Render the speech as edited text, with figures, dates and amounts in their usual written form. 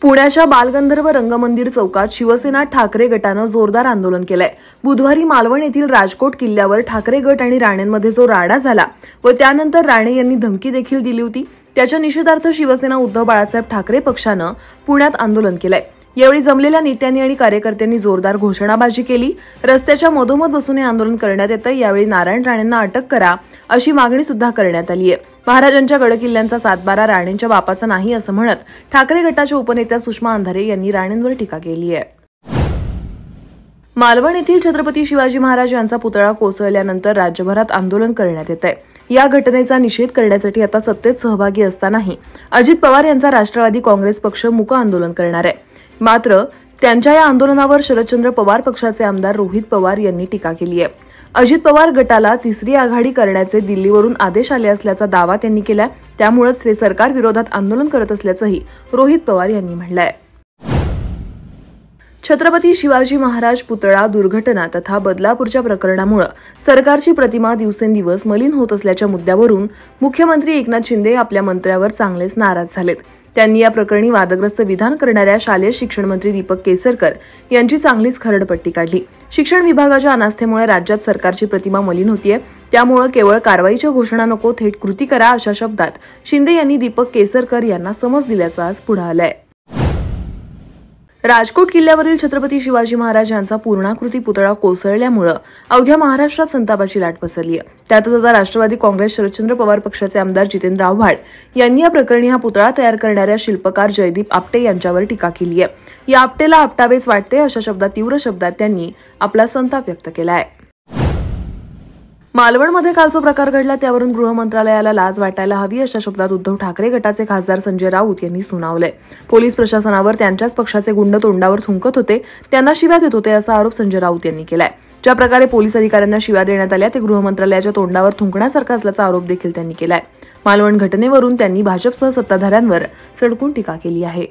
पुण्याच्या बालगंधर्व रंगमंदिर चौकात शिवसेना ठाकरे गटानं जोरदार आंदोलन केलंय। बुधवारी मालवण येथील राजकोट किल्ल्यावर ठाकरे गट आणि राणेंमध्ये जो राडा झाला व त्यानंतर राणे यांनी धमकी देखील दिली होती, त्याच्या निषेधार्थ शिवसेना उद्धव बाळासाहेब ठाकरे पक्षानं पुण्यात आंदोलन केलंय। यावेळी जमलेल्या नेत्यांनी आणि कार्यकर्त्यांनी जोरदार घोषणाबाजी केली। रस्त्याच्या मधोमध बसून हे आंदोलन करण्यात येतं। यावेळी नारायण राणेंना अटक करा अशी मागणी सुद्धा करण्यात आली आहे। महाराजांच्या गडकिल्ल्यांचा सातबारा राणेंच्या बापाचा नाही असं म्हणत ठाकरे गटाच्या उपनेत्या सुषमा अंधारे यांनी राणेंवर टीका केली आहे। मालवण येथील छत्रपती शिवाजी महाराज यांचा पुतळा कोसळल्यानंतर राज्यभरात आंदोलन करण्यात येत आहे। या घटनेचा निषेध करण्यासाठी आता सत्तेत सहभागी असतानाही अजित पवार यांचा राष्ट्रवादी काँग्रेस पक्ष मूक आंदोलन करणार आहे। मात्र त्यांच्या या आंदोलनावर शरदचंद्र पवार पक्षाचे आमदार रोहित पवार यांनी टीका केली आहे। अजित पवार गटाला तिसरी आघाडी करण्याचे दिल्लीवरून आदेश आले असल्याचा दावा त्यांनी केलाय। त्यामुळेच ते सरकार विरोधात आंदोलन करत असल्याचंही रोहित पवार यांनी म्हटलंय। छत्रपती शिवाजी महाराज पुतळा दुर्घटना तथा बदलापूरच्या प्रकरणामुळे सरकारची प्रतिमा दिवसेंदिवस मलिन होत असल्याच्या मुद्द्यावरून मुख्यमंत्री एकनाथ शिंदे आपल्या मंत्र्यावर चांगलेच नाराज झालेत। त्यांनी या प्रकरणी वादग्रस्त विधान करणाऱ्या शालेय शिक्षण मंत्री दीपक केसरकर यांची चांगलीच खरडपट्टी काढली। शिक्षण विभागाच्या अनास्थेमुळे राज्यात सरकारची प्रतिमा मलिन होतीये, त्यामुळे केवळ कारवाईच्या घोषणा नको, थेट कृती करा अशा शब्दात शिंदे यांनी दीपक केसरकर यांना समज दिल्याचं आज पुढे आलंय। राजकोट किल्ल्यावरील छत्रपती शिवाजी महाराज यांचा पूर्णाकृती पुतळा कोसळल्यामुळे अवघ्या महाराष्ट्रात संतापाची लाट पसरली आहे। त्यातच आता राष्ट्रवादी काँग्रेस शरदचंद्र पवार पक्षाचे आमदार जितेंद्र आव्हाड यांनी या प्रकरणी हा पुतळा तयार करणाऱ्या शिल्पकार जयदीप आपटे यांच्यावर टीका केली आहे। या आपटेला आपटावेच वाटते अशा शब्दात तीव्र शब्दात त्यांनी आपला संताप व्यक्त केला आहे। मालवणमध्ये काल जो प्रकार घडला त्यावरून गृह मंत्रालयाला लाज वाटायला हवी अशा शब्दात उद्धव ठाकरे गटाचे खासदार संजय राऊत यांनी सुनावले। पोलीस प्रशासनावर त्यांच्याच पक्षाचे गुंड तोंडावर थुंकत होते, त्यांना शिव्या देत होते असा आरोप संजय राऊत यांनी केलाय। ज्या प्रकारे पोलीस अधिकाऱ्यांना शिव्या देण्यात आल्या ते गृह मंत्रालयाच्या तोंडावर थुंकण्यासारखा असल्याचा आरोप देखील त्यांनी केलाय। मालवण घटनेवरून त्यांनी भाजपसह सत्ताधाऱ्यांवर सडकून टीका केली आहे।